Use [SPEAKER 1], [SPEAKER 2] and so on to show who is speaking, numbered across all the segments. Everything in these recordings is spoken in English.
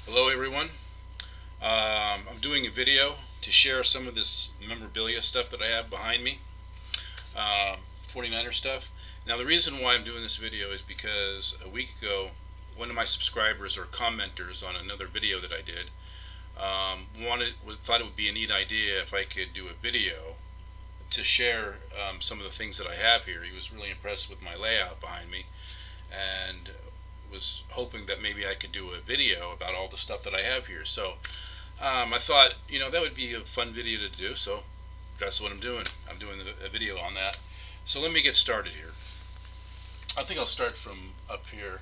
[SPEAKER 1] Hello everyone. I'm doing a video to share some of this memorabilia stuff that I have behind me, 49er stuff. Now the reason why I'm doing this video is because a week ago one of my subscribers or commenters on another video that I did thought it would be a neat idea if I could do a video to share some of the things that I have here. He was really impressed with my layout behind me and was hoping that maybe I could do a video about all the stuff that I have here. So I thought, that would be a fun video to do. So that's what I'm doing. I'm doing a video on that. So let me get started here. I think I'll start from up here.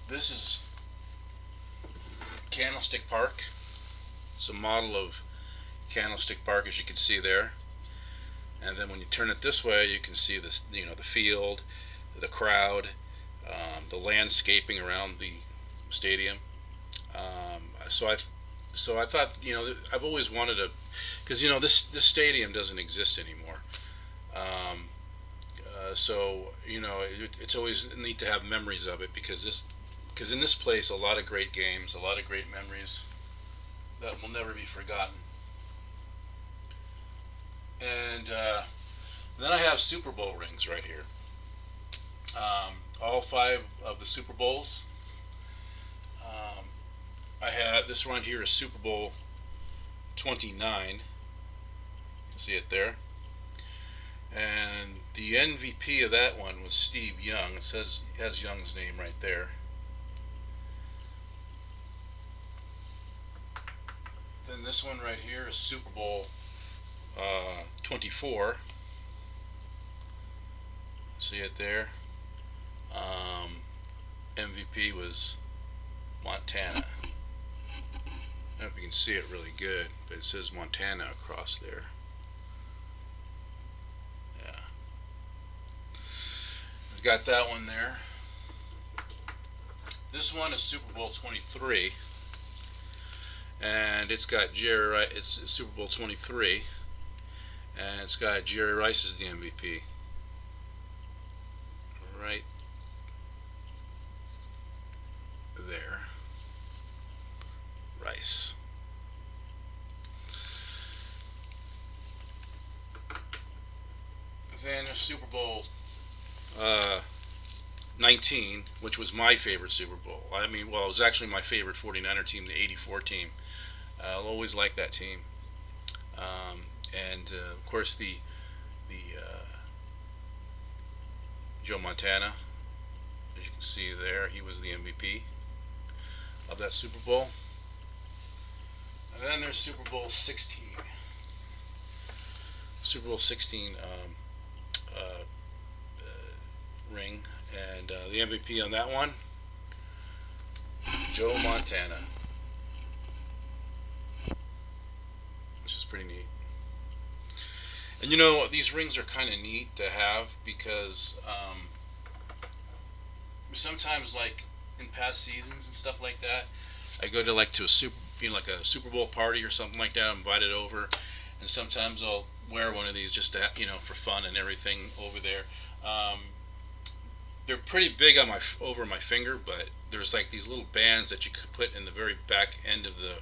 [SPEAKER 1] This is Candlestick Park. It's a model of Candlestick Park, as you can see there. And then when you turn it this way, you can see this, the field, the crowd, the landscaping around the stadium. So I thought, I've always wanted to, because this stadium doesn't exist anymore. It's always neat to have memories of it because in this place a lot of great games, a lot of great memories that will never be forgotten. And then I have Super Bowl rings right here. All five of the Super Bowls. I have this one here is Super Bowl 29. See it there. And the MVP of that one was Steve Young. It has Young's name right there. Then this one right here is Super Bowl 24. See it there. MVP was Montana. I don't know if you can see it really good, but it says Montana across there. Yeah. I've got that one there. This one is Super Bowl 23. And it's got it's Super Bowl 23. And it's got Jerry Rice as the MVP. Right there. Rice. Then Super Bowl 19, which was my favorite Super Bowl. It was actually my favorite 49er team, the 84 team. I'll always like that team. Of course, the Joe Montana, as you can see there, he was the MVP of that Super Bowl. And then there's Super Bowl 16. Super Bowl 16 ring, and the MVP on that one, Joe Montana, which is pretty neat. And these rings are kind of neat to have because sometimes, like in past seasons and stuff like that, I go to a Super Bowl party or something like that. I'm invited over, and sometimes I'll wear one of these just to for fun and everything over there. They're pretty big on over my finger, but there's like these little bands that you could put in the very back end of the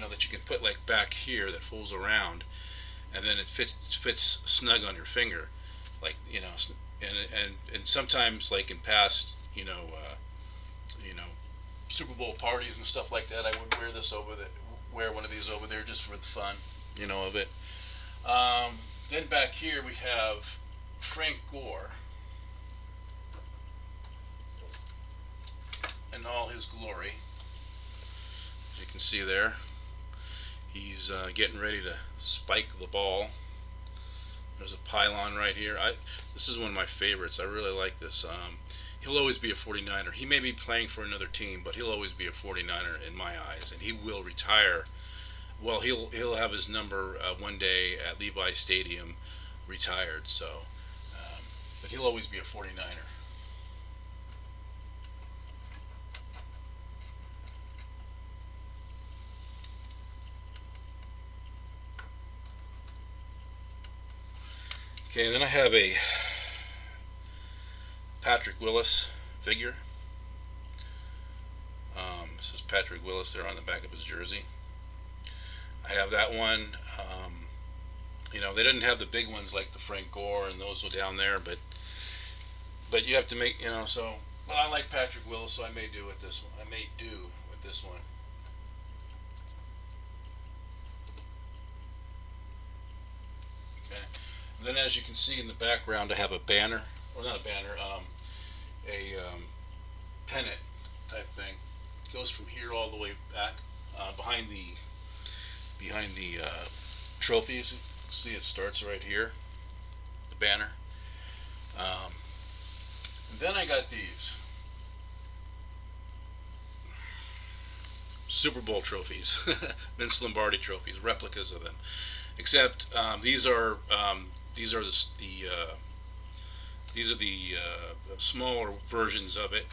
[SPEAKER 1] that you can put like back here that folds around, and then it fits snug on your finger, like and sometimes like in past Super Bowl parties and stuff like that, I would wear one of these over there just for the fun of it. Then back here we have Frank Gore in all his glory. As you can see there, he's getting ready to spike the ball. There's a pylon right here. This is one of my favorites. I really like this. He'll always be a 49er. He may be playing for another team, but he'll always be a 49er in my eyes, and he will retire. Well, he'll have his number one day at Levi Stadium retired. So, but he'll always be a 49er. Okay, and then I have a Patrick Willis figure. says Patrick Willis there on the back of his jersey. I have that one. They didn't have the big ones like the Frank Gore and those were down there, but you have to make so. But I like Patrick Willis, so I may do with this one. I may do with this one. Okay. And then, as you can see in the background, I have a banner, or not a banner, a pennant type thing. It goes from here all the way back behind the trophies. You see, it starts right here, the banner. Um, then I got these Super Bowl trophies, Vince Lombardi trophies, replicas of them. Except these are the smaller versions of it.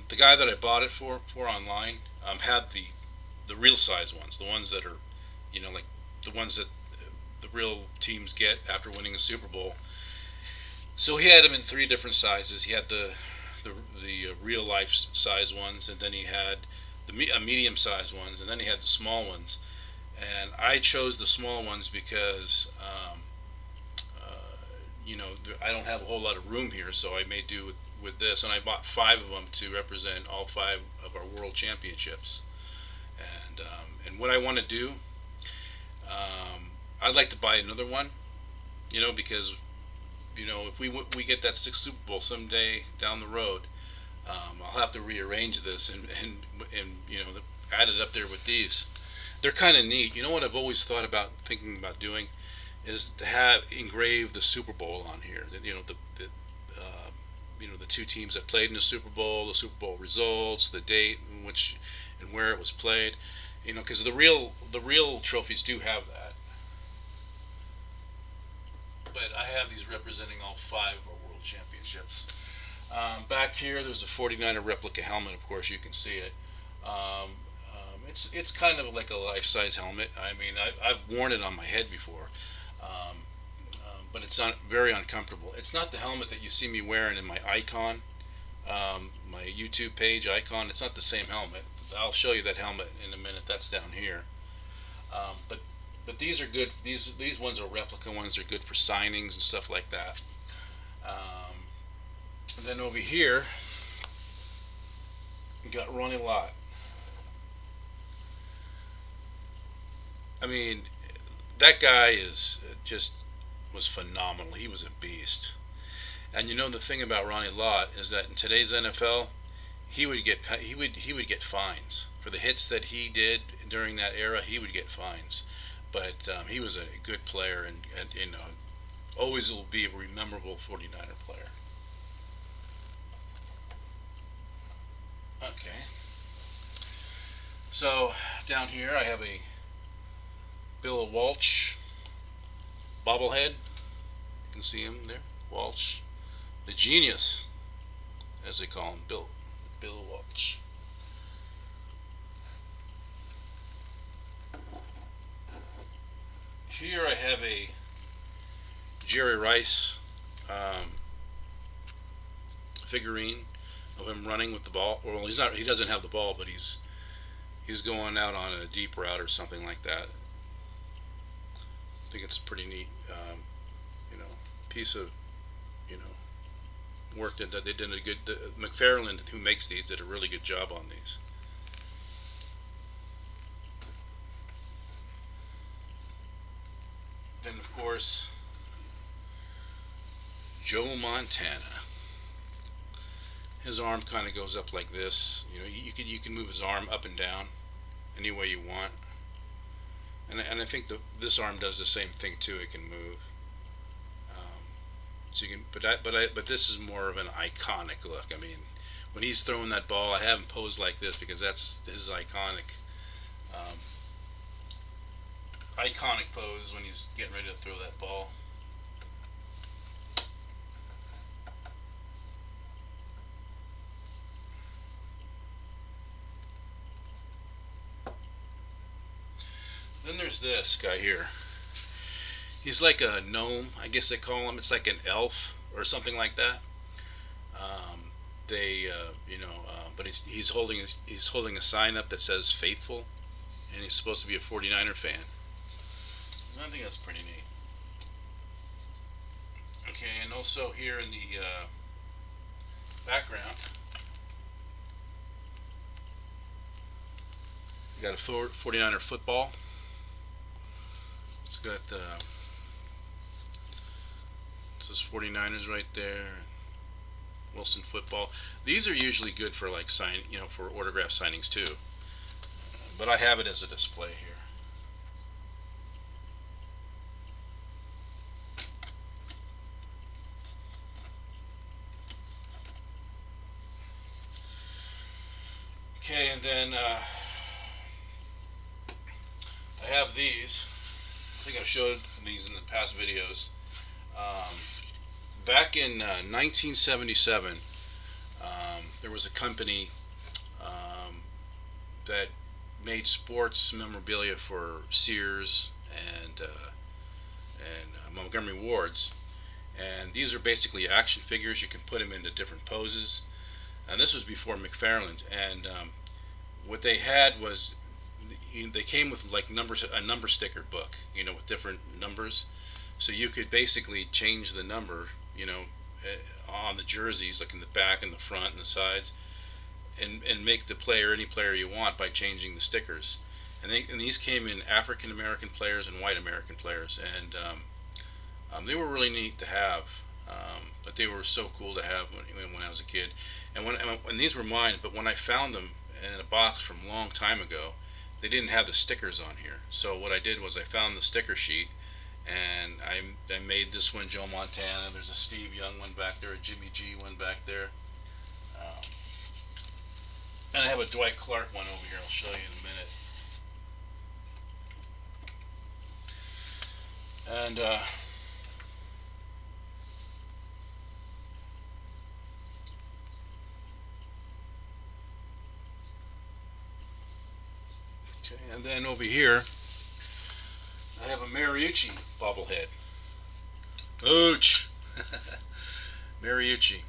[SPEAKER 1] The guy that I bought it for online had the real size ones, the ones that are, like the ones that the real teams get after winning a Super Bowl. So he had them in three different sizes. He had the real life size ones, and then he had a medium size ones, and then he had the small ones. And I chose the small ones because I don't have a whole lot of room here, so I may do with this. And I bought five of them to represent all five of our world championships. And what I want to do, I'd like to buy another one, because if we get that sixth Super Bowl someday down the road, I'll have to rearrange this and add it up there with these. They're kind of neat. You know what I've always thinking about doing, is to have engrave the Super Bowl on here. The two teams that played in the Super Bowl, the Super Bowl results, the date in which and where it was played. Because the real trophies do have that. But I have these representing all five of our world championships. Back here, there's a 49er replica helmet. Of course, you can see it. It's kind of like a life-size helmet. I mean, I've worn it on my head before, but it's not very uncomfortable. It's not the helmet that you see me wearing in my icon, my YouTube page icon. It's not the same helmet. I'll show you that helmet in a minute. That's down here. But these are good. These ones are replica ones. They're good for signings and stuff like that. And then over here, we got Ronnie Lott. I mean, that guy was phenomenal. He was a beast. And the thing about Ronnie Lott is that in today's NFL, he would get fines for the hits that he did during that era. He would get fines, but he was a good player, and always will be a memorable 49er player. Okay. So down here I have a Bill Walsh bobblehead. You can see him there, Walsh, the genius, as they call him, Bill Walsh. Here I have a Jerry Rice figurine of him running with the ball. Well, he's not. He doesn't have the ball, but he's going out on a deep route or something like that. I think it's a pretty neat, piece of, work that they did a good. McFarland, who makes these, did a really good job on these. Then, of course, Joe Montana. His arm kind of goes up like this. You can move his arm up and down any way you want. And I think this arm does the same thing too. It can move. So you can, but this is more of an iconic look. I mean, when he's throwing that ball, I have him posed like this because that's his iconic pose when he's getting ready to throw that ball. Then there's this guy here. He's like a gnome, I guess they call him. It's like an elf or something like that. They, But he's holding a sign up that says "Faithful," and he's supposed to be a 49er fan. I think that's pretty neat. Okay, and also here in the background, we got a 49er football. It's got it says 49ers right there. Wilson football. These are usually good for like for autograph signings too. But I have it as a display here. Okay, and then I have these. I think I've showed these in the past videos. Back in 1977, there was a company that made sports memorabilia for Sears and Montgomery Wards, and these are basically action figures. You can put them into different poses, and this was before McFarland. And what they had was they came with like a number sticker book, with different numbers, so you could basically change the number, on the jerseys, like in the back and the front and the sides, and make the player any player you want by changing the stickers. And these came in African American players and white American players, and they were really neat to have. But they were so cool to have when I was a kid. And these were mine, but when I found them in a box from a long time ago, they didn't have the stickers on here. So what I did was I found the sticker sheet, and I made this one Joe Montana. There's a Steve Young one back there, a Jimmy G one back there. And I have a Dwight Clark one over here. I'll show you in a minute. And okay, and then over here I have a Mariucci bobblehead. Ooch! Mariucci.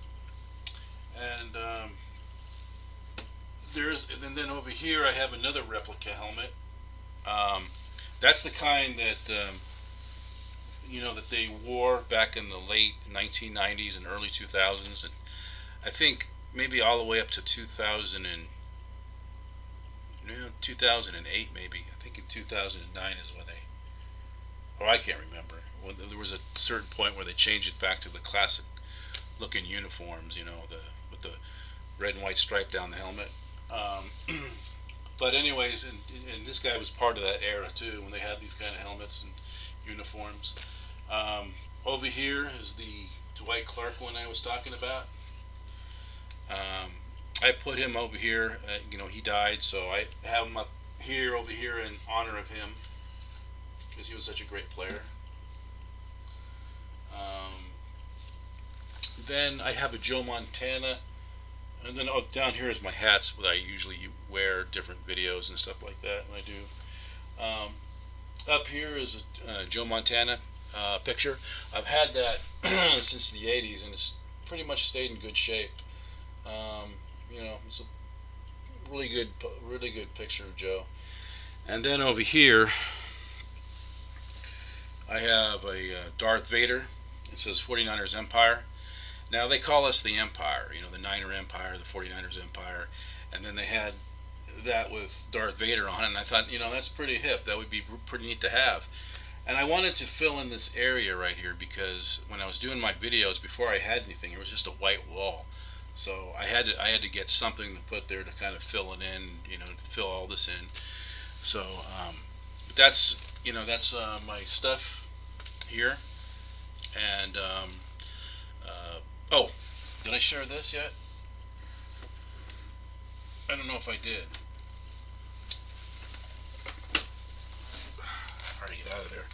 [SPEAKER 1] And then over here I have another replica helmet. That's the kind that that they wore back in the late 1990s and early 2000s, and I think maybe all the way up to 2008 maybe. I think in 2009 is when I can't remember. There was a certain point where they changed it back to the classic looking uniforms, with the red and white stripe down the helmet. But anyways, and this guy was part of that era too, when they had these kind of helmets and uniforms. Over here is the Dwight Clark one I was talking about. I put him over here. He died, so I have him over here in honor of him, because he was such a great player. Then I have a Joe Montana, and then down here is my hats that I usually wear, different videos and stuff like that when I do. Up here is a Joe Montana picture. I've had that since the 80s, and it's pretty much stayed in good shape. It's a really good picture of Joe. And then over here I have a Darth Vader. It says 49ers Empire. Now they call us the Empire, the Niner Empire, the 49ers Empire, and then they had that with Darth Vader on it, and I thought, that's pretty hip. That would be pretty neat to have. And I wanted to fill in this area right here, because when I was doing my videos, before I had anything, it was just a white wall. So I had to get something to put there to kind of fill it in, to fill all this in. So but that's my stuff here. And oh, did I share this yet? I don't know if I did. Hard to get out of there.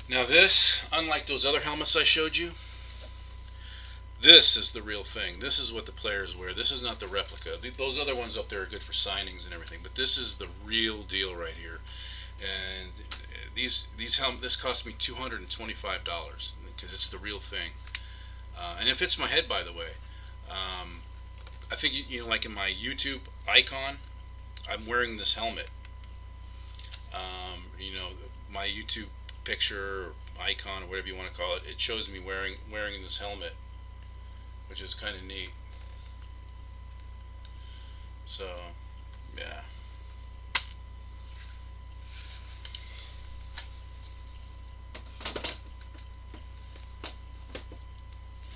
[SPEAKER 1] Now this, unlike those other helmets I showed you, this is the real thing. This is what the players wear. This is not the replica. Those other ones up there are good for signings and everything, but this is the real deal right here. And this cost me $225 because it's the real thing. And it fits my head, by the way. I think like in my YouTube icon, I'm wearing this helmet. You know, my YouTube picture or icon or whatever you want to call it, it shows me wearing this helmet, which is kind of neat. So, yeah.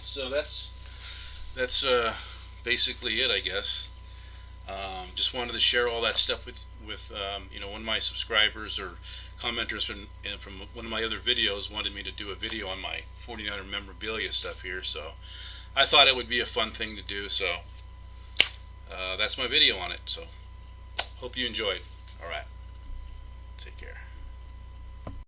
[SPEAKER 1] So that's basically it, I guess. Just wanted to share all that stuff with one of my subscribers or commenters from one of my other videos wanted me to do a video on my 49er memorabilia stuff here. So I thought it would be a fun thing to do. So that's my video on it. So hope you enjoyed. All right, take care.